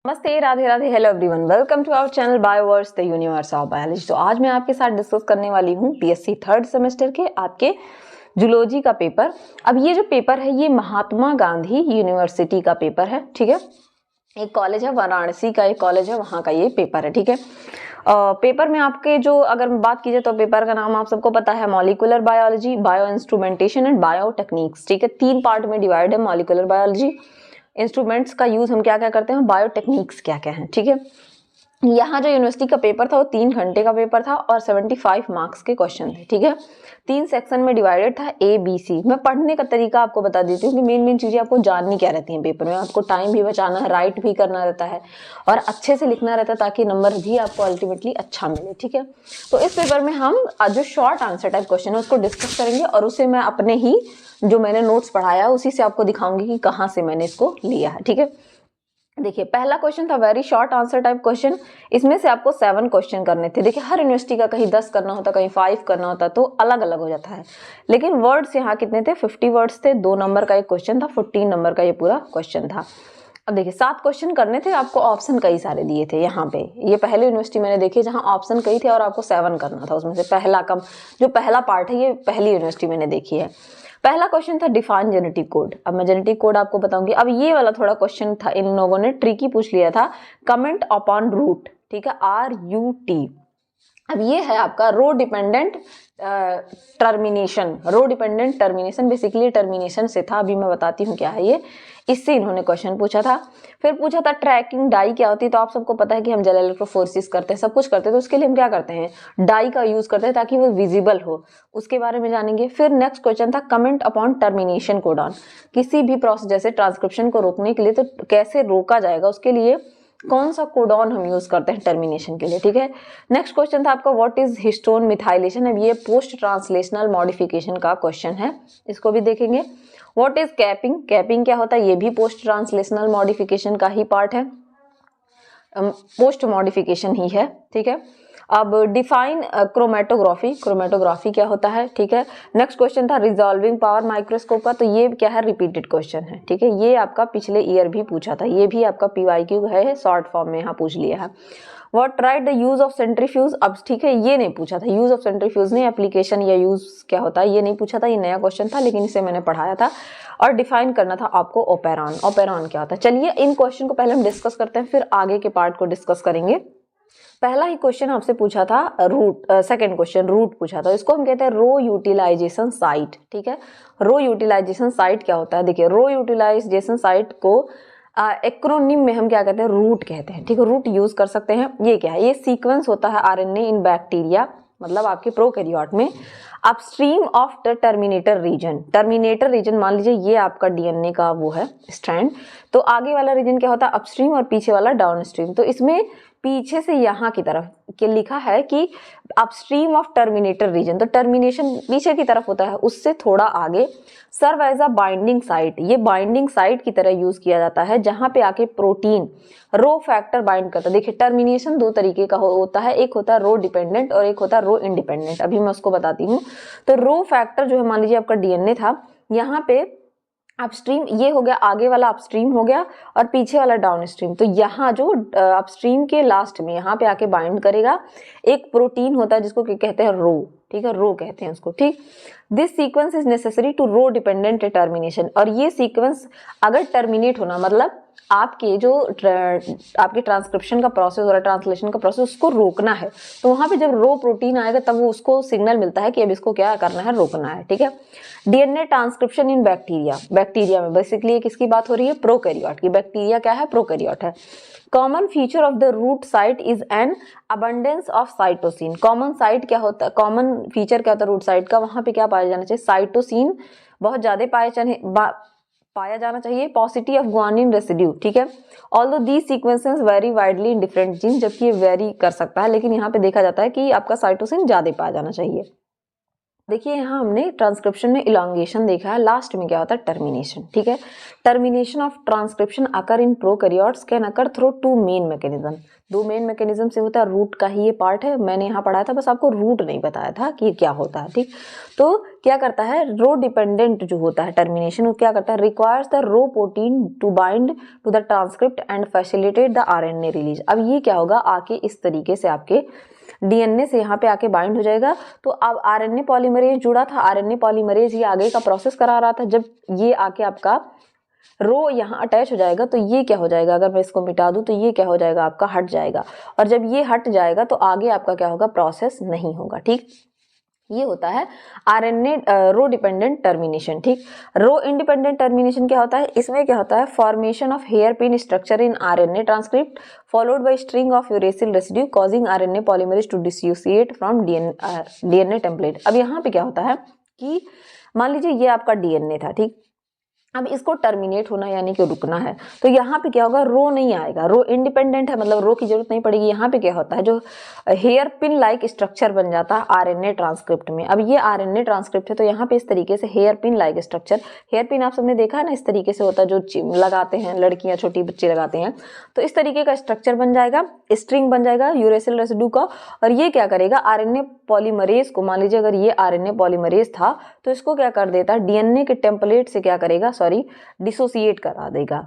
नमस्ते, Radhe Radhe, hello everyone, welcome to our channel Bioverse the universe of biology. तो आज मैं आपके साथ डिस्कस करने वाली हूँ बीएससी थर्ड सेमेस्टर के आपके जूलॉजी का पेपर। अब ये जो पेपर है ये महात्मा गांधी यूनिवर्सिटी का पेपर है, ठीक है। एक कॉलेज है वाराणसी का, एक कॉलेज है, वहाँ का ये पेपर है, ठीक है। पेपर में आपके जो अगर बात की जाए तो पेपर का नाम आप सबको पता है molecular biology, bio instrumentation and bio techniques, ठीक है। 3 पार्ट में डिवाइड है मॉलिक्यूलर बायोलॉजी। इंस्ट्रूमेंट्स का यूज हम क्या क्या करते हैं, बायोटेक्निक्स क्या क्या है, ठीक है। यहाँ जो यूनिवर्सिटी का पेपर था वो 3 घंटे का पेपर था और 75 मार्क्स के क्वेश्चन थे, ठीक है। 3 सेक्शन में डिवाइडेड था, ए बी सी। मैं पढ़ने का तरीका आपको बता देती हूँ कि मेन चीजें आपको जाननी क्या रहती हैं पेपर में। आपको टाइम भी बचाना है, राइट भी करना रहता है और अच्छे से लिखना रहता है ताकि नंबर भी आपको अल्टीमेटली अच्छा मिले, ठीक है। तो इस पेपर में हम जो शॉर्ट आंसर टाइप क्वेश्चन है उसको डिस्कस करेंगे और उसे मैं अपने ही जो मैंने नोट्स पढ़ाया उसी से आपको दिखाऊंगी कि कहाँ से मैंने इसको लिया है, ठीक है। देखिए पहला क्वेश्चन था very short answer type question. इसमें से आपको 7 क्वेश्चन करने थे। देखिए हर यूनिवर्सिटी का कहीं 10 करना होता, कहीं 5 करना होता, तो अलग अलग हो जाता है। लेकिन वर्ड्स यहाँ कितने थे, 50 वर्ड्स थे। 2 नंबर का एक क्वेश्चन था, 14 नंबर का ये पूरा क्वेश्चन था। अब देखिए 7 क्वेश्चन करने थे, आपको ऑप्शन कई सारे दिए थे यहाँ पे। ये पहले यूनिवर्सिटी मैंने देखी जहाँ ऑप्शन कई थे और आपको 7 करना था। उसमें से पहला कम जो पहला पार्ट है ये पहली यूनिवर्सिटी मैंने देखी है। पहला क्वेश्चन था डिफाइन जेनेटिक कोड। अब मैं जेनेटिक कोड आपको बताऊंगी। अब ये वाला थोड़ा क्वेश्चन था, इन लोगों ने ट्रिकी पूछ लिया था। कमेंट अपॉन रूट, ठीक है, RUT। अब ये है आपका रो डिपेंडेंट टर्मिनेशन। रो डिपेंडेंट टर्मिनेशन बेसिकली टर्मिनेशन से था। अभी मैं बताती हूँ क्या है ये। इससे इन्होंने क्वेश्चन पूछा था। फिर पूछा था ट्रैकिंग डाई क्या होती है। तो आप सबको पता है कि हम जेल इलेक्ट्रोफोरेसिस करते हैं, सब कुछ करते हैं, तो उसके लिए हम क्या करते हैं, डाई का यूज करते हैं ताकि वो विजिबल हो। उसके बारे में जानेंगे। फिर नेक्स्ट क्वेश्चन था कमेंट अपॉन टर्मिनेशन कोडॉन। किसी भी प्रोसेस जैसे ट्रांसक्रिप्शन को रोकने के लिए तो कैसे रोका जाएगा, उसके लिए कौन सा कोडॉन हम यूज करते हैं टर्मिनेशन के लिए, ठीक है। नेक्स्ट क्वेश्चन था आपका व्हाट इज हिस्टोन मिथाइलेशन। अब ये पोस्ट ट्रांसलेशनल मॉडिफिकेशन का क्वेश्चन है, इसको भी देखेंगे। व्हाट इज कैपिंग, कैपिंग क्या होता है, ये भी पोस्ट ट्रांसलेशनल मॉडिफिकेशन का ही पार्ट है, पोस्ट मॉडिफिकेशन ही है, ठीक है। अब डिफाइन क्रोमेटोग्राफी, क्रोमेटोग्राफी क्या होता है, ठीक है। नेक्स्ट क्वेश्चन था रिजॉल्विंग पावर माइक्रोस्कोप का। तो ये क्या है, रिपीटेड क्वेश्चन है, ठीक है। ये आपका पिछले ईयर भी पूछा था, ये भी आपका PYQ है, शॉर्ट फॉर्म में यहाँ पूछ लिया है। What right the use of centrifuge. अब ठीक है ये नहीं पूछा था, यूज ऑफ सेंट्रीफ्यूज ने एप्लीकेशन या यूज क्या होता है ये नहीं पूछा था, ये नया क्वेश्चन था लेकिन इसे मैंने पढ़ाया था। और डिफाइन करना था आपको ओपेरॉन, ओपेरॉन क्या होता है। चलिए इन क्वेश्चन को पहले हम डिस्कस करते हैं, फिर आगे के पार्ट को डिस्कस करेंगे। पहला ही क्वेश्चन आपसे पूछा था रूट, सेकंड क्वेश्चन रूट पूछा था। इसको हम कहते हैं रो यूटिलाइजेशन साइट, ठीक है। रो यूटिलाइजेशन साइट क्या होता है, देखिए रो यूटिलाइजेशन साइट को एक्रोनिम में हम क्या कहते हैं, रूट कहते हैं, ठीक है। रूट यूज कर सकते हैं। ये क्या है, ये सीक्वेंस होता है RNA इन बैक्टीरिया, मतलब आपके प्रोकैरियोट में, upstream of the terminator region. Terminator region मान लीजिए ये आपका DNA का वो है स्ट्रैंड, तो आगे वाला रीजन क्या होता है, अपस्ट्रीम, और पीछे वाला डाउनस्ट्रीम। तो इसमें पीछे से यहाँ की तरफ के लिखा है कि अपस्ट्रीम ऑफ टर्मिनेटर रीजन, तो टर्मिनेशन पीछे की तरफ होता है, उससे थोड़ा आगे serve as a binding site. ये बाइंडिंग साइट की तरह यूज किया जाता है जहां पे आके प्रोटीन रो फैक्टर बाइंड करता है। देखिए टर्मिनेशन 2 तरीके का होता है, एक होता है रो डिपेंडेंट और एक होता है रो इंडिपेंडेंट। अभी मैं उसको बताती हूँ। तो रो फैक्टर जो है, मान लीजिए आपका DNA था, यहाँ पे अपस्ट्रीम ये हो गया, आगे वाला अपस्ट्रीम हो गया और पीछे वाला डाउनस्ट्रीम। तो यहाँ जो अपस्ट्रीम के लास्ट में यहाँ पे आके बाइंड करेगा एक प्रोटीन होता है जिसको कहते हैं रो, ठीक है, रो कहते हैं उसको, ठीक। This sequence is necessary to rho dependent termination. और ये सीक्वेंस अगर टर्मिनेट होना मतलब आपके जो आपके ट्रांसक्रिप्शन का प्रोसेस हो रहा है, ट्रांसलेशन का प्रोसेस, उसको रोकना है, तो वहां पे जब रो प्रोटीन आएगा तब वो उसको सिग्नल मिलता है कि अब इसको क्या करना है, रोकना है, ठीक है। DNA transcription in bacteria, bacteria में बेसिकली किसकी बात हो रही है, प्रोकैरियोट की। बैक्टीरिया क्या है, प्रोकैरियोट है। Common feature of the rut site is an abundance of cytosine. Common site क्या होता है, कॉमन फीचर क्या होता है रूट साइट का, वहां पे क्या पाया जाना चाहिए, साइटोसिन बहुत ज्यादा पाया जाना चाहिए, पॉसिटी ऑफ गुआनिन रेसिड्यू, ठीक है। Although these sequences very widely in different gene, जबकि ये वेरी कर सकता है, लेकिन यहाँ पे देखा जाता है कि आपका साइटोसिन ज्यादा पाया जाना चाहिए। देखिए यहाँ हमने ट्रांसक्रिप्शन में इलांगेशन देखा है, लास्ट में क्या होता है, टर्मिनेशन, ठीक है। Termination of transcription occur in prokaryotes can occur through 2 main mechanism. 2 main mechanism से होता है, रूट का ही ये पार्ट है, मैंने यहाँ पढ़ाया था, बस आपको रूट नहीं बताया था कि ये क्या होता है, ठीक। तो क्या करता है, रो डिपेंडेंट जो होता है टर्मिनेशन, वो क्या करता है, requires the rho protein to bind to the transcript and facilitate the RNA release. अब ये क्या होगा, आके इस तरीके से आपके डीएनए से यहाँ पे आके बाइंड हो जाएगा। तो अब आरएनए पॉलीमरेज जुड़ा था, आरएनए पॉलीमरेज ये आगे का प्रोसेस करा रहा था, जब ये आके आपका रो यहाँ अटैच हो जाएगा तो ये क्या हो जाएगा, अगर मैं इसको मिटा दूं तो ये क्या हो जाएगा, आपका हट जाएगा। और जब ये हट जाएगा तो आगे आपका क्या होगा, प्रोसेस नहीं होगा। ठीक, ये होता है आरएनए रो डिपेंडेंट टर्मिनेशन। ठीक, रो इंडिपेंडेंट टर्मिनेशन क्या होता है, इसमें क्या होता है, formation of hairpin structure in RNA transcript followed by string of uracil residue causing RNA polymerase to dissociate from DNA template. अब यहाँ पे क्या होता है कि मान लीजिए ये आपका डीएनए था, ठीक, अब इसको टर्मिनेट होना यानी कि रुकना है, तो यहाँ पे क्या होगा, रो नहीं आएगा, रो इंडिपेंडेंट है, मतलब रो की जरूरत नहीं पड़ेगी। यहाँ पे क्या होता है, जो हेयर पिन लाइक स्ट्रक्चर बन जाता है आरएनए ट्रांसक्रिप्ट में। अब ये आरएनए ट्रांसक्रिप्ट है तो यहाँ पे इस तरीके से hairpin like structure, hairpin आप सबने देखा है ना, इस तरीके से होता है, जो लगाते हैं लड़कियां, छोटी बच्चे लगाते हैं, तो इस तरीके का स्ट्रक्चर बन जाएगा, स्ट्रिंग बन जाएगा यूरेसिल रेसिड्यू का। और ये क्या करेगा, आरएनए पॉलीमरेज को, मान लीजिए अगर ये आरएनए पॉलीमरेज था तो इसको क्या कर देता है, डीएनए के टेम्पलेट से क्या करेगा, डिसोसिएट करा देगा।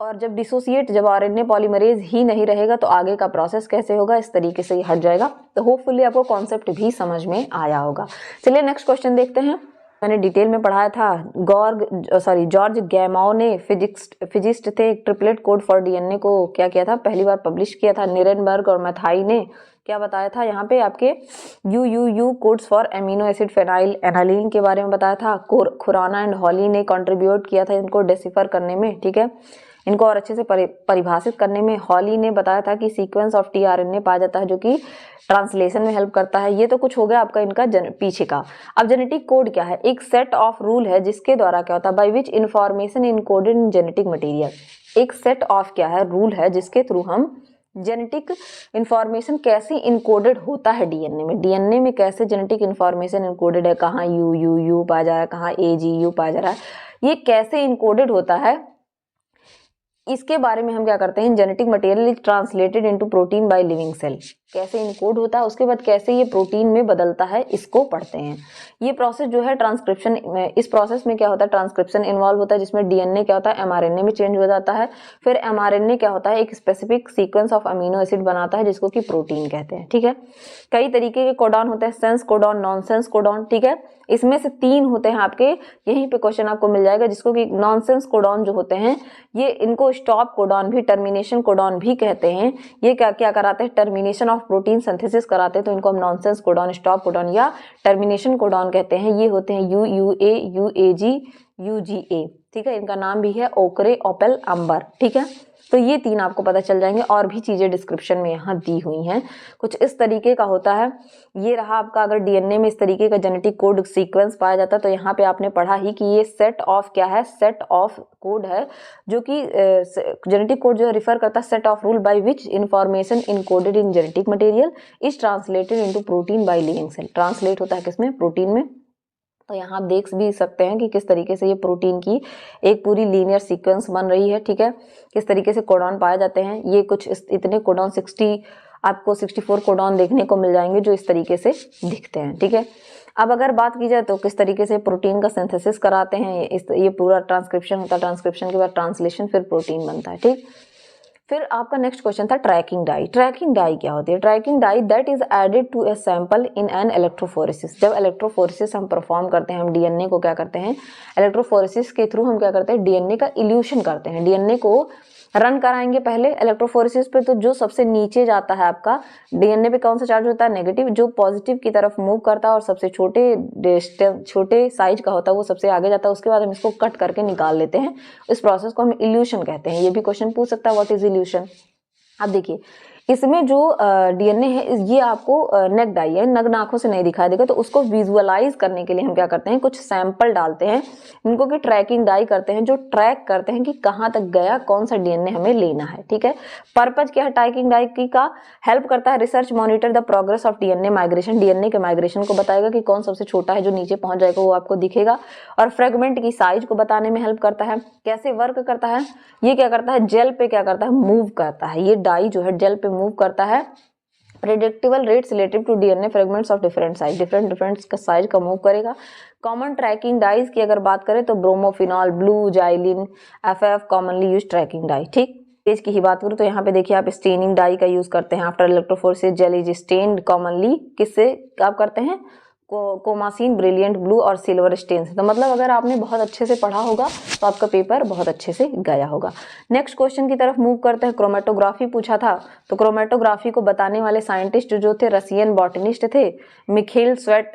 और जब डिसोसिएट, जब आरएनए पॉलीमरेज ही नहीं रहेगा तो आगे का प्रोसेस कैसे होगा, इस तरीके से ही हट जाएगा। तो होपफुली आपको कॉन्सेप्ट भी समझ में आया होगा। चलिए नेक्स्ट क्वेश्चन देखते हैं। मैंने डिटेल में पढ़ाया था, जॉर्ज गैमाओ ने फिजिस्ट थे, ट्रिपलेट कोड फॉर डीएनए को क्या किया था, पहली बार पब्लिश किया था। निरेनबर्ग और मैथाई ने क्या बताया था, यहाँ पे आपके you codes for amino acid phenyl aniline के बारे में बताया था। खुराना एंड हॉली ने कंट्रीब्यूट किया था इनको डेसिफर करने में, ठीक है, इनको और अच्छे से परिभाषित करने में। हॉली ने बताया था कि सीक्वेंस ऑफ टीआरएनए पाया जाता है जो कि ट्रांसलेशन में हेल्प करता है। ये तो कुछ हो गया आपका इनका पीछे का। अब जेनेटिक कोड क्या है, एक सेट ऑफ रूल है जिसके द्वारा क्या होता है, by which information encoded in genetic material. एक सेट ऑफ क्या है, रूल है जिसके थ्रू हम जेनेटिक इंफॉर्मेशन कैसे इनकोडेड होता है डीएनए में, डीएनए में कैसे जेनेटिक इंफॉर्मेशन इनकोडेड है, कहाँ यू पाया जा रहा है, कहाँ AGU पाया जा रहा है, ये कैसे इनकोडेड होता है, इसके बारे में हम क्या करते हैं, genetic material is translated into protein by living cell, कैसे इनकोड होता है, उसके बाद कैसे ये प्रोटीन में बदलता है, इसको पढ़ते हैं। ये प्रोसेस जो है ट्रांसक्रिप्शन, इस प्रोसेस में क्या होता है, ट्रांसक्रिप्शन इन्वॉल्व होता है, जिसमें डीएनए क्या होता है, एमआरएनए में चेंज हो जाता है। फिर एमआरएनए क्या होता है, एक specific sequence of amino acid बनाता है जिसको कि प्रोटीन कहते हैं। ठीक है, कई तरीके के कोडॉन होते हैं, सेंस कोडॉन, नॉनसेंस कोडॉन। ठीक है, इसमें से 3 होते हैं आपके, यहीं पे क्वेश्चन आपको मिल जाएगा, जिसको कि नॉनसेंस कोडॉन जो होते हैं, ये इनको स्टॉप कोडॉन भी, टर्मिनेशन कोडॉन भी कहते हैं। ये क्या क्या कराते हैं, टर्मिनेशन ऑफ प्रोटीन सिंथेसिस कराते हैं, तो इनको हम नॉनसेंस कोडॉन, स्टॉप कोडॉन या टर्मिनेशन कोडॉन कहते हैं। ये होते हैं UUA, UAG, UGA। ठीक है, इनका नाम भी है ओकरे, ओपेल, अंबर। ठीक है, तो ये 3 आपको पता चल जाएंगे, और भी चीजें डिस्क्रिप्शन में यहाँ दी हुई हैं। कुछ इस तरीके का होता है, ये रहा आपका, अगर डीएनए में इस तरीके का जेनेटिक कोड सीक्वेंस पाया जाता है तो यहाँ पे आपने पढ़ा ही कि ये सेट ऑफ क्या है, सेट ऑफ कोड है, जो कि जेनेटिक कोड जो रिफर करता है set of rule by which information encoded in genetic material is translated into protein by living cell. Translate होता है किसमें, प्रोटीन में। तो यहाँ आप देख भी सकते हैं कि किस तरीके से ये प्रोटीन की एक पूरी लीनियर सीक्वेंस बन रही है। ठीक है, किस तरीके से कोडॉन पाए जाते हैं, ये कुछ इतने कोडॉन, 64 कोडॉन देखने को मिल जाएंगे जो इस तरीके से दिखते हैं। ठीक है, अब अगर बात की जाए तो किस तरीके से प्रोटीन का सिंथेसिस कराते हैं, ये पूरा ट्रांसक्रिप्शन होता है, ट्रांसक्रिप्शन के बाद ट्रांसलेशन, फिर प्रोटीन बनता है। ठीक, फिर आपका नेक्स्ट क्वेश्चन था ट्रैकिंग डाई। ट्रैकिंग डाई क्या होती है, tracking dye that is added to a sample in an electrophoresis. जब इलेक्ट्रोफोरेसिस हम परफॉर्म करते हैं, हम डीएनए को क्या करते हैं, इलेक्ट्रोफोरेसिस के थ्रू हम क्या करते हैं, डीएनए का इल्यूशन करते हैं, डीएनए को रन कराएंगे पहले इलेक्ट्रोफोरेसिस पे। तो जो सबसे नीचे जाता है आपका डीएनए पे कौन सा चार्ज होता है, नेगेटिव, जो पॉजिटिव की तरफ मूव करता है और सबसे छोटे साइज का होता है वो सबसे आगे जाता है। उसके बाद हम इसको कट करके निकाल लेते हैं, इस प्रोसेस को हम इल्यूशन कहते हैं। ये भी क्वेश्चन पूछ सकता है, व्हाट इज इल्यूशन। अब देखिए, इसमें जो डीएनए है, ये आपको नेक डाई है, नग्न आंखों से नहीं दिखाई देगा, तो उसको विजुअलाइज करने के लिए हम क्या करते हैं, कुछ सैंपल डालते हैं, इनको की ट्रैकिंग डाई करते हैं, जो ट्रैक करते हैं कि कहाँ तक गया, कौन सा डीएनए हमें लेना है। ठीक है, पर्पज क्या है ट्रैकिंग डाई की का, हेल्प करता है research monitor the progress of DNA migration, DNA के माइग्रेशन को बताएगा कि कौन सबसे छोटा है, जो नीचे पहुंच जाएगा वो आपको दिखेगा, और फ्रेगमेंट की साइज को बताने में हेल्प करता है। कैसे वर्क करता है, ये क्या करता है, जेल पे क्या करता है, मूव करता है, ये डाई जो है जेल पे मूव करता है, predictable rates relative to DNA fragments of different size, different का साइज का मूव करेगा। कॉमन ट्रैकिंग डाइज की अगर बात करें तो bromophenol, blue, xylene, FF commonly use tracking dye. ठीक, पेज की ही बात करूँ तो यहाँ पे देखिए आप स्टेनिंग डाई का यूज करते हैं। After electrophoresis gel is stained commonly किससे आप करते हैं, कोमासीन, ब्रिलियंट ब्लू और सिल्वर स्टेन से। तो मतलब अगर आपने बहुत अच्छे से पढ़ा होगा तो आपका पेपर बहुत अच्छे से गया होगा। नेक्स्ट क्वेश्चन की तरफ मूव करते हैं। क्रोमेटोग्राफी पूछा था, तो क्रोमेटोग्राफी को बताने वाले साइंटिस्ट जो थे रसियन बॉटनिस्ट थे, मिखेल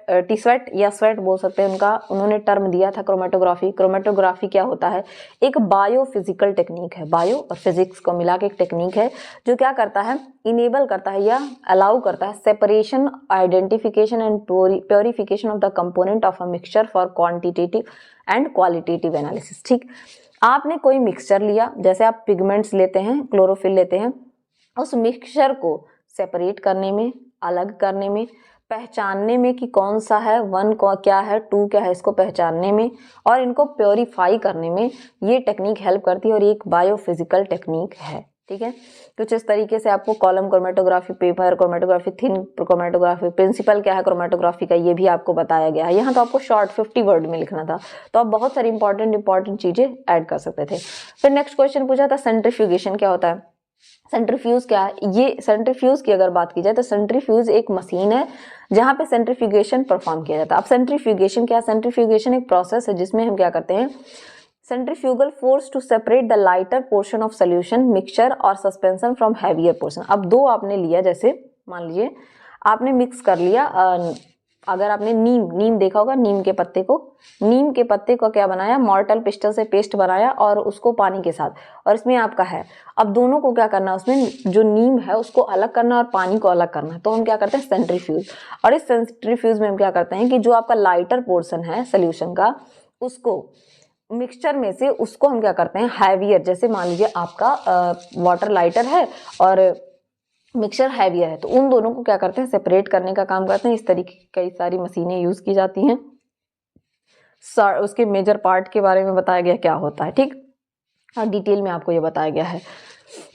टीस्वेट या स्वेट बोल सकते हैं उनका, उन्होंने टर्म दिया था क्रोमेटोग्राफी। क्रोमेटोग्राफी क्या होता है, एक बायोफिजिकल टेक्निक है, बायो और फिजिक्स को मिला के एक टेक्निक है जो क्या करता है, इनेबल करता है या अलाउ करता है separation, identification and purification of the component of a mixture for quantitative and qualitative analysis. ठीक, आपने कोई मिक्सचर लिया, जैसे आप पिगमेंट्स लेते हैं, क्लोरोफिल लेते हैं, उस मिक्सचर को सेपरेट करने में, अलग करने में, पहचानने में कि कौन सा है, 1 क्या है, 2 क्या है, इसको पहचानने में और इनको प्योरीफाई करने में ये टेक्निक हेल्प करती है और ये एक बायोफिजिकल टेक्निक है। ठीक है, कुछ इस तरीके से आपको column chromatography, paper chromatography, thin chromatography, principle क्या है क्रोमेटोग्राफी का ये भी आपको बताया गया है। यहाँ तो आपको शॉर्ट 50 वर्ड में लिखना था, तो आप बहुत सारी इंपॉर्टेंट चीजें ऐड कर सकते थे। फिर नेक्स्ट क्वेश्चन पूछा था सेंट्रीफ्यूगेशन क्या होता है। सेंट्रीफ्यूज क्या है, ये सेंट्रीफ्यूज की अगर बात की जाए तो सेंट्रीफ्यूज एक मशीन है जहां पे सेंट्रीफ्यूगेशन परफॉर्म किया जाता है। अब सेंट्रीफ्यूगेशन क्या है, सेंट्रीफ्यूगेशन एक प्रोसेस है जिसमें हम क्या करते हैं, centrifugal force to separate the lighter portion of solution, mixture और सस्पेंशन फ्रॉम हैवियर पोर्शन। अब दो आपने लिया, जैसे मान लीजिए आपने मिक्स कर लिया, अगर आपने नीम देखा होगा, नीम के पत्ते को क्या बनाया, मॉर्टल पिस्टल से पेस्ट बनाया और उसको पानी के साथ, और इसमें आपका है, अब दोनों को क्या करना है, उसमें जो नीम है उसको अलग करना और पानी को अलग करना है, तो हम क्या करते हैं सेंट्रीफ्यूज। और इस सेंट्रीफ्यूज में हम क्या करते हैं कि जो आपका लाइटर पोर्शन है सोल्यूशन का, उसको मिक्सचर में से उसको हम क्या करते हैं हैवियर, जैसे मान लीजिए आपका वाटर लाइटर है और मिक्सचर हैवियर है, तो उन दोनों को क्या करते हैं सेपरेट करने का काम करते हैं। इस तरीके की कई सारी मशीनें यूज की जाती हैं। उसके मेजर पार्ट के बारे में बताया गया क्या होता है, ठीक, और डिटेल में आपको ये बताया गया है।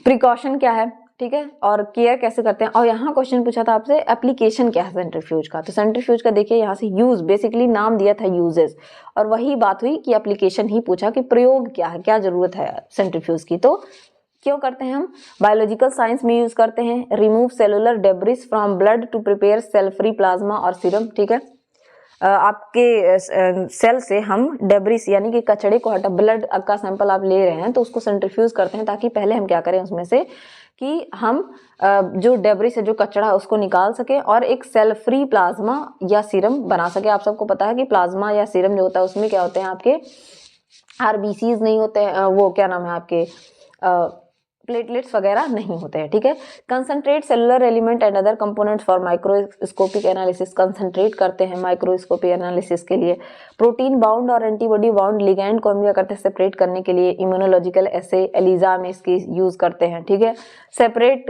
प्रिकॉशन क्या है, ठीक है, और केयर कैसे करते हैं। और यहाँ क्वेश्चन पूछा था आपसे एप्लीकेशन क्या है सेंट्रीफ्यूज का, तो सेंट्रीफ्यूज का देखिए यहाँ से यूज, बेसिकली नाम दिया था यूजेस, और वही बात हुई कि एप्लीकेशन ही पूछा कि प्रयोग क्या है, क्या जरूरत है सेंट्रीफ्यूज की। तो क्यों करते हैं हम, बायोलॉजिकल साइंस में यूज करते हैं, remove cellular debris from blood to prepare cell free plasma और सीरम। ठीक है, आपके सेल से हम डेब्रिस यानी कि कचड़े को हटा, ब्लड का सैंपल आप ले रहे हैं तो उसको सेंट्रीफ्यूज करते हैं ताकि पहले हम क्या करें उसमें से कि हम जो डेब्रिस है, जो कचड़ा है, उसको निकाल सके और एक सेल फ्री प्लाज्मा या सीरम बना सके। आप सबको पता है कि प्लाज्मा या सीरम जो होता है उसमें क्या होते हैं, आपके आरबीसीज नहीं होते हैं, वो क्या नाम है आपके प्लेटलेट्स वगैरह नहीं होते हैं। ठीक है, concentrate cellular element and other components for microscopic analysis, concentrate करते हैं माइक्रोस्कोपिक एनालिसिस के लिए। प्रोटीन बाउंड और एंटीबॉडी बाउंड लिगैंड को हम क्या करते हैं सेपरेट करने के लिए, इम्यूनोलॉजिकल एसे एलिजा में इसकी यूज करते हैं। ठीक है, सेपरेट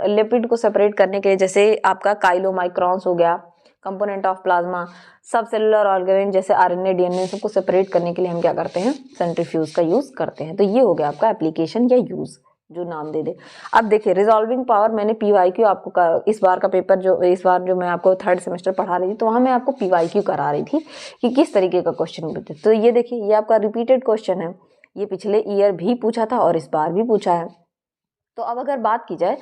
लिपिड को सेपरेट करने के लिए, जैसे आपका काइलोमाइक्रॉन्स हो गया, कंपोनेंट ऑफ प्लाज्मा, सब सेलुलर ऑर्गेनेल जैसे आरएनए, डीएनए, सबको सेपरेट करने के लिए हम क्या करते हैं सेंट्रीफ्यूज का यूज करते हैं। तो ये हो गया आपका एप्लीकेशन या यूज, जो नाम दे दे। अब देखिए रिजॉल्विंग पावर, मैंने पीवाईक्यू आपको इस बार का पेपर इस बार जो मैं आपको 3rd सेमेस्टर पढ़ा रही थी तो वहां मैं आपको पीवाईक्यू करा रही थी कि किस तरीके का क्वेश्चन पूछते। तो ये देखिए ये आपका रिपीटेड क्वेश्चन है, ये पिछले ईयर भी पूछा था और इस बार भी पूछा है। तो अब अगर बात की जाए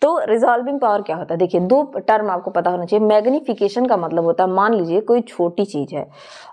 तो रिजॉल्विंग पावर क्या होता है, देखिए 2 टर्म आपको पता होना चाहिए। मैग्निफिकेशन का मतलब होता है, मान लीजिए कोई छोटी चीज है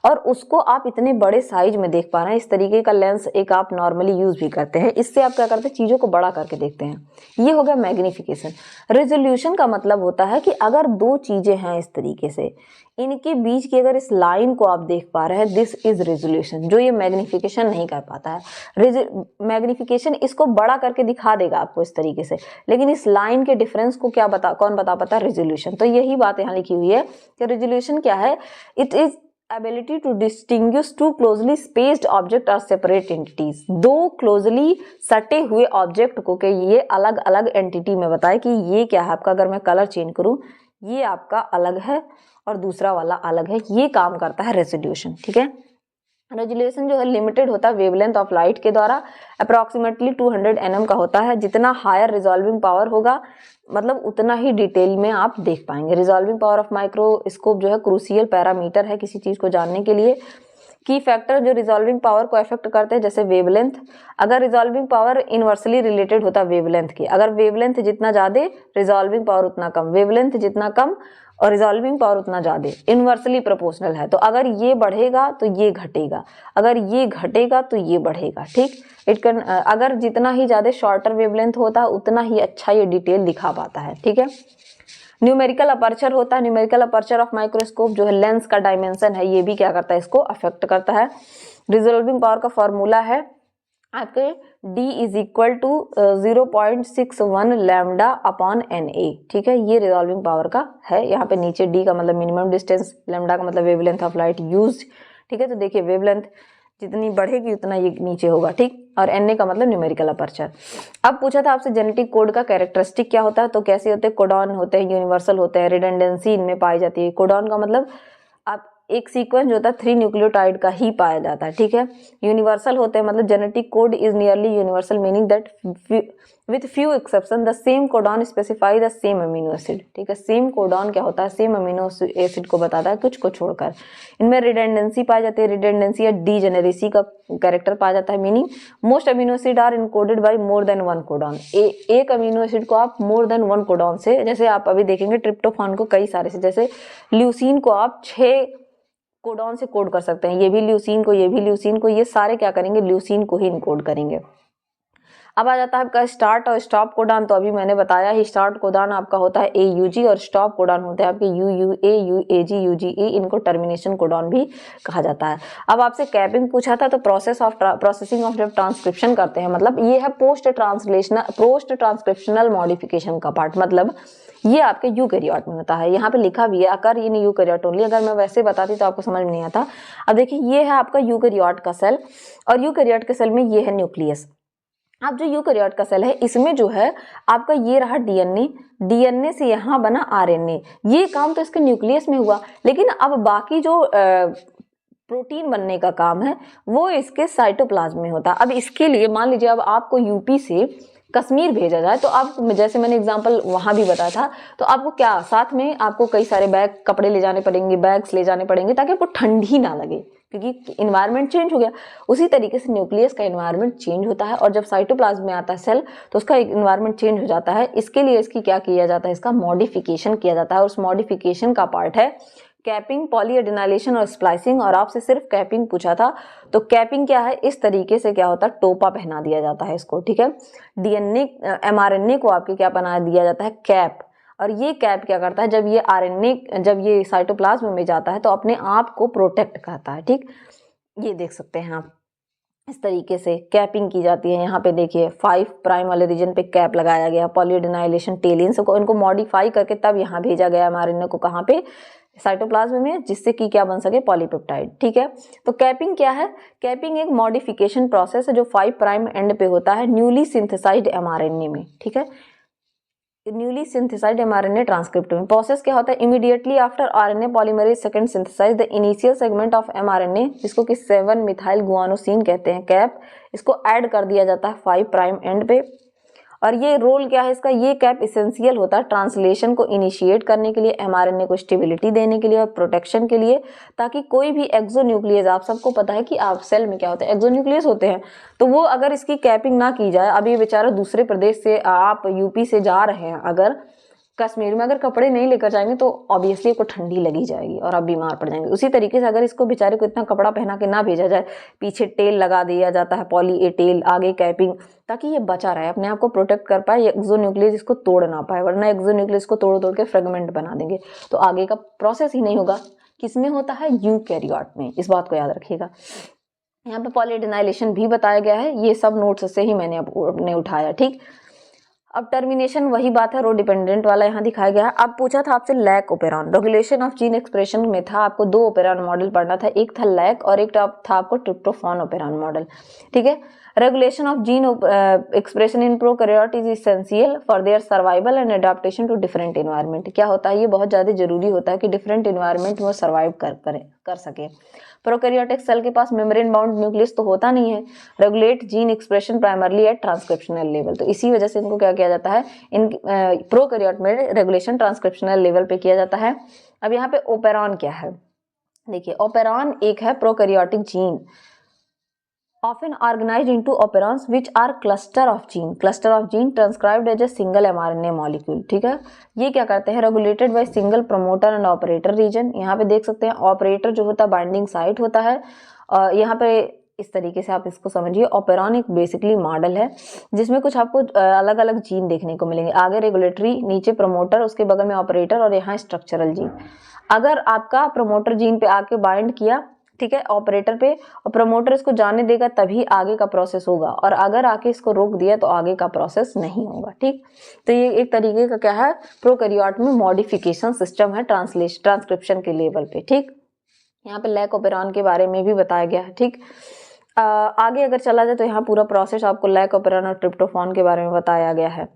और उसको आप इतने बड़े साइज में देख पा रहे हैं, इस तरीके का लेंस एक आप नॉर्मली यूज भी करते हैं, इससे आप क्या करते हैं चीजों को बड़ा करके देखते हैं, ये हो गया मैग्निफिकेशन। रेजोल्यूशन का मतलब होता है कि अगर 2 चीजें हैं इस तरीके से, इनके बीच की अगर इस लाइन को आप देख पा रहे हैं, दिस इज रेजोल्यूशन, जो ये मैग्निफिकेशन नहीं कर पाता है। मैग्निफिकेशन इसको बड़ा करके दिखा देगा आपको इस तरीके से, लेकिन इस लाइन के डिफरेंस को कौन बता पाता है, रेजोल्यूशन। तो यही बात यहाँ लिखी हुई है कि रेजोल्यूशन क्या है, it is ability to distinguish two closely spaced object or separate entities, 2 closely सटे हुए ऑब्जेक्ट को कि ये अलग अलग एंटिटी में बताए कि ये क्या है आपका, अगर मैं कलर चेंज करूं ये आपका अलग है और दूसरा वाला अलग है, ये काम करता है रेजोल्यूशन। ठीक है, रेजोल्यूशन जो है लिमिटेड होता है वेवलेंथ ऑफ लाइट के द्वारा, अप्रोक्सीमेटली 200 nm का होता है। जितना हायर रिजॉल्विंग पावर होगा मतलब उतना ही डिटेल में आप देख पाएंगे। रिजॉल्विंग पावर ऑफ माइक्रोस्कोप जो है क्रूशियल पैरामीटर है किसी चीज को जानने के लिए। की फैक्टर जो रिजॉल्विंग पावर को अफेक्ट करते हैं, जैसे वेवलेंथ, अगर रिजॉल्विंग पावर इनवर्सली रिलेटेड होता है वेवलेंथ की, अगर वेवलेंथ जितना ज्यादा रिजॉल्विंग पावर उतना कम, वेवलेंथ जितना कम और रिजॉल्विंग पावर उतना ज्यादा, इनवर्सली प्रोपोर्शनल है। तो अगर ये बढ़ेगा तो ये घटेगा, अगर ये घटेगा तो ये बढ़ेगा, ठीक। इट कैन अगर जितना ही ज्यादा शॉर्टर वेवलेंथ होता है उतना ही अच्छा ये डिटेल दिखा पाता है, ठीक है। न्यूमेरिकल अपर्चर होता है, न्यूमेरिकल अपर्चर ऑफ माइक्रोस्कोप जो है लेंस का डायमेंशन है, ये भी क्या करता है, इसको अफेक्ट करता है। रिजॉल्विंग पावर का फॉर्मूला है आपके D is equal to 0.61 lambda upon NA, ठीक है। ये रिजॉल्विंग पावर का है। यहाँ पे नीचे D का मतलब मिनिमम डिस्टेंस, लैम्डा का मतलब वेवलेंथ ऑफ लाइट यूज्ड, ठीक है। तो देखिए वेवलेंथ जितनी बढ़ेगी उतना ये नीचे होगा, ठीक। और NA का मतलब न्यूमेरिकल अपर्चर। अब पूछा था आपसे जेनेटिक कोड का कैरेक्टरिस्टिक क्या होता है, तो कैसे होते हैं, कोडॉन होते हैं, यूनिवर्सल होते हैं, रिडंडेंसी इनमें पाई जाती है। कोडॉन का मतलब आप एक सीक्वेंस जो होता है 3 न्यूक्लियोटाइड का ही पाया जाता है, ठीक है। यूनिवर्सल होते हैं मतलब genetic code is nearly universal, meaning that with few exception the same codon specify the same amino acid, ठीक है। सेम कोडॉन क्या होता है, सेम अमीनो एसिड को बताता है, कुछ को छोड़कर। इनमें रिडंडेंसी पाई जाती है, रिडंडेंसी या डीजेनेरेसी का कैरेक्टर पाया जाता है, meaning most amino acid are encoded by more than 1 codon. एक अमीनो एसिड को आप मोर देन 1 कोडॉन से, जैसे आप अभी देखेंगे ट्रिप्टोफान को कई सारे से, जैसे ल्यूसीन को आप 6 कोडॉन से कोड कर सकते हैं, ये भी ल्यूसीन को, ये भी ल्यूसीन को, ये सारे क्या करेंगे, ल्यूसीन को ही इनकोड करेंगे। अब आ जाता है आपका स्टार्ट और स्टॉप कोडॉन। तो अभी मैंने बताया ही, स्टार्ट कोडॉन आपका होता है AUG और स्टॉप कोडॉन होते हैं आपके UUA, UAG, UGE, इनको टर्मिनेशन कोडॉन भी कहा जाता है। अब आपसे कैपिंग पूछा था, तो प्रोसेसिंग ऑफ जब ट्रांसक्रिप्शन करते हैं, मतलब ये है पोस्ट ट्रांसक्रिप्शनल मॉडिफिकेशन का पार्ट, मतलब ये आपके यूकैरियोट में होता है। यहाँ पे लिखा भी है अकर इन यूकैरियोट ओनली, अगर मैं वैसे बताती तो आपको समझ में नहीं आता। अब देखिए ये है आपका यूकैरियोट का सेल, और यूकैरियोट के सेल में ये है न्यूक्लियस। अब जो यूकैरियोट का सेल है इसमें जो है आपका ये रहा डीएनए से यहाँ बना RNA, ये काम तो इसके न्यूक्लियस में हुआ, लेकिन अब बाकी जो प्रोटीन बनने का काम है वो इसके साइटोप्लाज्म में होता है। अब इसके लिए मान लीजिए अब आपको यूपी से कश्मीर भेजा जाए, तो आप, जैसे मैंने एग्जांपल वहां भी बताया था, तो आपको क्या साथ में आपको कई सारे बैग कपड़े ले जाने पड़ेंगे, बैग्स ले जाने पड़ेंगे, ताकि आपको ठंडी ना लगे, क्योंकि इन्वायरमेंट चेंज हो गया। उसी तरीके से न्यूक्लियस का इन्वायरमेंट चेंज होता है, और जब साइटोप्लाज्म में आता है सेल तो उसका इन्वायरमेंट चेंज हो जाता है। इसके लिए इसकी क्या किया जाता है, इसका मॉडिफिकेशन किया जाता है, और उस मॉडिफिकेशन का पार्ट है कैपिंग, पॉलीएडेनाइलेशन और स्प्लाइसिंग। और आपसे सिर्फ कैपिंग पूछा था, तो कैपिंग क्या है, इस तरीके से क्या होता है, टोपा पहना दिया जाता है इसको, ठीक है। DNA mRNA को आपके क्या बना दिया जाता है, कैप। और ये कैप क्या करता है, जब ये RNA जब ये साइटोप्लाज्म में जाता है तो अपने आप को प्रोटेक्ट करता है, ठीक। ये देख सकते हैं आप, इस तरीके से कैपिंग की जाती है। यहाँ पे देखिए 5 प्राइम वाले रीजन पे कैप लगाया गया, पॉलीएडेनाइलेशन टेलिन को इनको मॉडिफाई करके तब यहाँ भेजा गया mRNA को, कहाँ पे, साइटोप्लाज्म में, जिससे कि क्या बन सके, पॉलीपेप्टाइड, ठीक है। तो कैपिंग क्या है, कैपिंग एक मॉडिफिकेशन प्रोसेस है जो 5 प्राइम एंड पे होता है न्यूली सिंथेसाइज्ड mRNA में, ठीक है। न्यूली सिंथेसाइज्ड mRNA ट्रांसक्रिप्ट में प्रोसेस क्या होता है, immediately after RNA polymerase second synthesise the initial segment of mRNA, जिसको कि 7 मिथाइल गुआनोसिन कहते हैं, कैप, इसको ऐड कर दिया जाता है 5 प्राइम एंड पे। और ये रोल क्या है इसका, ये कैप इसेंशियल होता है ट्रांसलेशन को इनिशिएट करने के लिए, mRNA को स्टेबिलिटी देने के लिए और प्रोटेक्शन के लिए, ताकि कोई भी एक्सोन्यूक्लियस, आप सबको पता है कि आप सेल में क्या होता है, एक्सोन्यूक्लियस होते हैं, तो वो अगर इसकी कैपिंग ना की जाए, अब ये बेचारा दूसरे प्रदेश से, आप यूपी से जा रहे हैं, अगर कश्मीर में अगर कपड़े नहीं लेकर जाएंगे तो ऑब्वियसली आपको ठंडी लगी जाएगी और आप बीमार पड़ जाएंगे। उसी तरीके से अगर इसको बेचारे को इतना कपड़ा पहना के ना भेजा जाए, पीछे टेल लगा दिया जाता है, पॉली ए टेल, आगे कैपिंग, ताकि ये बचा रहे, अपने आप को प्रोटेक्ट कर पाए, एक्सोन्यूक्लियस इसको तोड़ ना पाए, वरना एक्सोन्यूक्लियस को तोड़ तोड़ के फ्रेगमेंट बना देंगे तो आगे का प्रोसेस ही नहीं होगा। किसमें होता है, यूकैरियोट में, इस बात को याद रखिएगा। यहाँ पे पॉलीएडेनाइलेशन भी बताया गया है, ये सब नोट्स से ही मैंने अपने उठाया, ठीक। अब टर्मिनेशन वही बात है, रो डिपेंडेंट वाला यहाँ दिखाया गया है। अब पूछा था आपसे lac operon, regulation of gene expression में था, आपको 2 ओपेरॉन मॉडल पढ़ना था, एक था लैक और एक था आपको ट्रिप्टोफान ओपेरॉन मॉडल, ठीक है। Regulation of gene expression in prokaryote is essential for their survival and adaptation to different environment. क्या होता है, ये बहुत ज़्यादा जरूरी होता है कि डिफरेंट इन्वायरमेंट में सर्वाइव कर सके। प्रोकैरियोटिक सेल के पास मेम्ब्रेन बाउंड न्यूक्लियस तो होता नहीं है। Regulate gene expression primarily at transcriptional level, तो इसी वजह से इनको क्या किया जाता है, इन प्रोकैरियोट में रेगुलेशन ट्रांसक्रिप्शनल लेवल पे किया जाता है। अब यहाँ पे ओपेरॉन क्या है, देखिए ओपेरॉन एक है prokaryotic gene often organized into operons which are cluster of gene transcribed as a single mRNA molecule। ठीक है, ये क्या करते हैं, regulated by single promoter and operator region. यहाँ पे देख सकते हैं ऑपरेटर जो होता है बाइंडिंग साइट होता है। यहाँ पे इस तरीके से आप इसको समझिए, ओपेरॉन एक बेसिकली मॉडल है जिसमें कुछ आपको अलग अलग जीन देखने को मिलेंगे। आगे रेगुलेटरी, नीचे प्रमोटर, उसके बगल में ऑपरेटर और यहाँ स्ट्रक्चरल जीन। अगर आपका प्रमोटर जीन पे आके बाइंड किया, ठीक है, ऑपरेटर पे, और प्रमोटर इसको जाने देगा तभी आगे का प्रोसेस होगा, और अगर आके इसको रोक दिया तो आगे का प्रोसेस नहीं होगा। ठीक, तो ये एक तरीके का क्या है, प्रोकैरियोट में मॉडिफिकेशन सिस्टम है ट्रांसक्रिप्शन के लेवल पे। ठीक, यहाँ पे लैक ओपेरॉन के बारे में भी बताया गया है। ठीक, आगे अगर चला जाए तो यहाँ पूरा प्रोसेस आपको लैक ओपेरॉन और ट्रिप्टोफान के बारे में बताया गया है।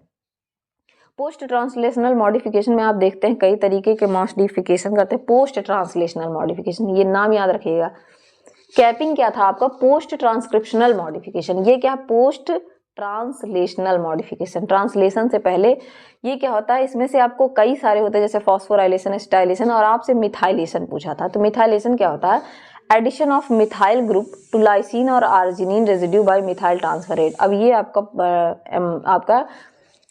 पोस्ट ट्रांसलेशनल मॉडिफिकेशन में आप देखते हैं कई तरीके के मॉडिफिकेशन करते हैं। पोस्ट ट्रांसलेशनल मॉडिफिकेशन, ये नाम याद रखिएगा। कैपिंग क्या था आपका, पोस्ट ट्रांसक्रिप्शनल मॉडिफिकेशन। ये क्या, पोस्ट ट्रांसलेशनल मॉडिफिकेशन, ट्रांसलेशन से पहले। ये क्या होता है, इसमें से आपको कई सारे होते हैं, जैसे फॉस्फोराइलेशन, एसिटाइलेशन, और आपसे मिथाइलेशन पूछा था। तो मिथाइलेशन क्या होता है, addition of methyl group to lysine और arginine residue by methyl transferase. अब ये आपका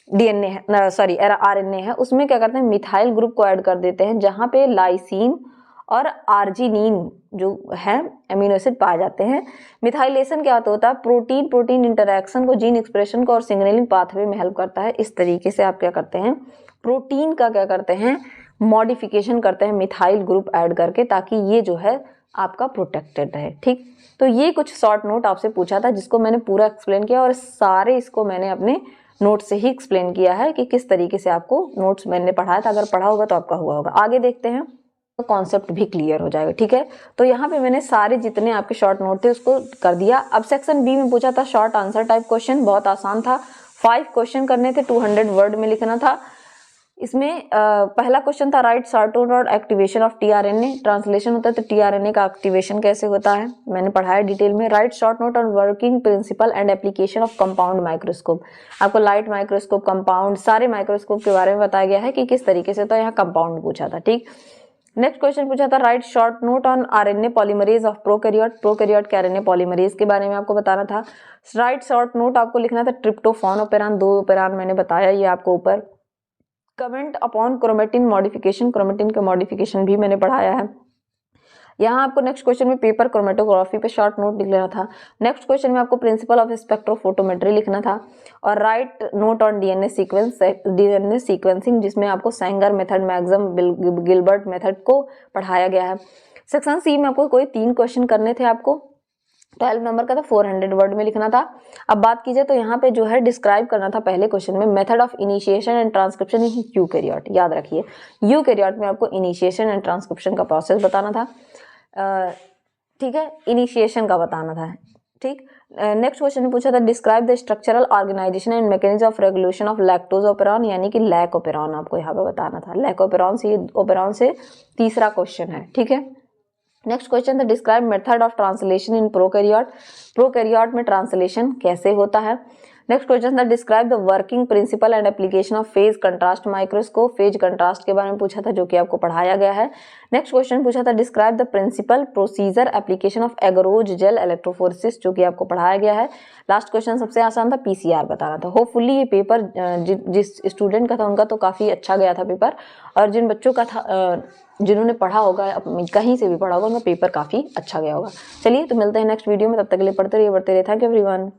डीएनए है, सॉरी आरएनए है, उसमें क्या करते हैं, मिथाइल ग्रुप को ऐड कर देते हैं जहां पे लाइसिन और आर्जिनिन जो है एमिनो एसिड पाए जाते हैं। मिथाइलेशन क्या होता है, प्रोटीन प्रोटीन इंटरैक्शन को, जीन एक्सप्रेशन को और सिग्नलिंग पाथवे में हेल्प करता है। इस तरीके से आप क्या करते हैं, प्रोटीन का क्या करते हैं, मॉडिफिकेशन करते हैं मिथाइल ग्रुप ऐड करके, ताकि ये जो है आपका प्रोटेक्टेड रहे। ठीक, तो ये कुछ शॉर्ट नोट आपसे पूछा था जिसको मैंने पूरा एक्सप्लेन किया, और सारे इसको मैंने अपने नोट से ही एक्सप्लेन किया है कि किस तरीके से आपको नोट्स मैंने पढ़ाया था। अगर पढ़ा होगा तो आपका हुआ होगा। आगे देखते हैं, तो कॉन्सेप्ट भी क्लियर हो जाएगा। ठीक है, तो यहाँ पे मैंने सारे जितने आपके शॉर्ट नोट थे उसको कर दिया। अब सेक्शन बी में पूछा था शॉर्ट आंसर टाइप क्वेश्चन, बहुत आसान था। 5 क्वेश्चन करने थे, 200 वर्ड में लिखना था। इसमें पहला क्वेश्चन था right short note activation of tRNA. Translation होता है तो टीआरएनए का एक्टिवेशन कैसे होता है, मैंने पढ़ाया डिटेल में। Right short note on working principle and application of compound microscope. आपको लाइट माइक्रोस्कोप, कंपाउंड, सारे माइक्रोस्कोप के बारे में बताया गया है कि किस तरीके से होता है। यहाँ कंपाउंड पूछा था। ठीक, नेक्स्ट क्वेश्चन पूछा था right short note on RNA polymerase of prokaryote. Prokaryote के आरएनए पॉलीमरेज के बारे में आपको बताना था। राइट शॉर्ट नोट आपको लिखना था ट्रिप्टोफान ओपेरॉन, 2 ओपेरॉन मैंने बताया ये आपको ऊपर। Comment upon chromatin modification, chromatin का मॉडिफिकेशन भी मैंने पढ़ाया है। यहाँ आपको नेक्स्ट क्वेश्चन में पेपर क्रोमेटोग्राफी पे शॉर्ट नोट लिख लेना था। नेक्स्ट क्वेश्चन में आपको प्रिंसिपल ऑफ स्पेक्ट्रोफोटोमेट्री लिखना था, और right note on DNA sequencing, जिसमें आपको Sanger method, Maxam Gilbert method को पढ़ाया गया है। सेक्शन सी में आपको कोई 3 क्वेश्चन करने थे आपको, 12 नंबर का था, 400 वर्ड में लिखना था। अब बात कीजिए तो यहाँ पे जो है डिस्क्राइब करना था पहले क्वेश्चन में method of initiation and transcription in eukaryote. याद रखिए, यूकैरियोट में आपको इनिशिएशन एंड ट्रांसक्रिप्शन का प्रोसेस बताना था। ठीक है, इनिशिएशन का बताना था। ठीक, नेक्स्ट क्वेश्चन में पूछा था describe the structural organisation and mechanism of regulation of lactose operon, यानी कि लैक ओपेरॉन आपको यहाँ पे बताना था। लैक ओपेरॉन से तीसरा क्वेश्चन है। ठीक है, नेक्स्ट क्वेश्चन था describe method of translation in prokaryote. Prokaryote में ट्रांसलेशन कैसे होता है। नेक्स्ट क्वेश्चन था describe the working principle and application of phase contrast microscope. Phase contrast के बारे में पूछा था, जो कि आपको पढ़ाया गया है। नेक्स्ट क्वेश्चन पूछा था describe the principle procedure application of agarose gel electrophoresis, जो कि आपको पढ़ाया गया है। लास्ट क्वेश्चन सबसे आसान था, पीसीआर बताना था। होपफुली ये पेपर जिस स्टूडेंट का था उनका तो काफ़ी अच्छा गया था पेपर, और जिन बच्चों का था जिन्होंने पढ़ा होगा, कहीं से भी पढ़ा होगा, उनका पेपर काफ़ी अच्छा गया होगा। चलिए, तो मिलते हैं नेक्स्ट वीडियो में, तब तक के लिए पढ़ते रहिए, बढ़ते रहिए। Thank you everyone.